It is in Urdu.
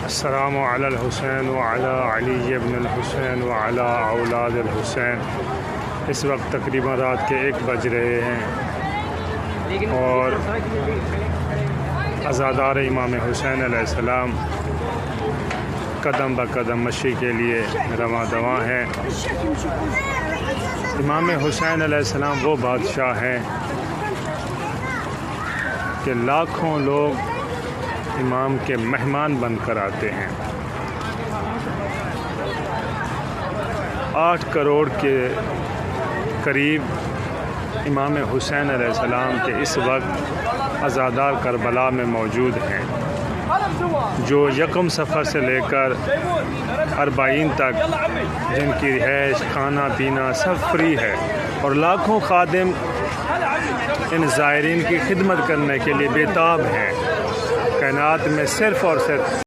السلام علی الحسین وعلی علی بن الحسین وعلی اولاد الحسین۔ اس وقت تقریباً رات کے 1 بج رہے ہیں اور عزادار امام حسین علیہ السلام قدم بقدم مشی کے لیے رواں دواں ہیں۔ امام حسین علیہ السلام وہ بادشاہ ہیں کہ لاکھوں لوگ امام کے مہمان بن کر آتے ہیں۔ 8 کروڑ کے قریب امام حسین علیہ السلام کے اس وقت عزادار کربلا میں موجود ہیں، جو 1 صفر سے لے کر 40 تک جن کی رہائش کھانا پینا سب فری ہے، اور لاکھوں خادم ان زائرین کی خدمت کرنے کے لیے بے تاب ہیں۔ کائنات میں صرف اور صرف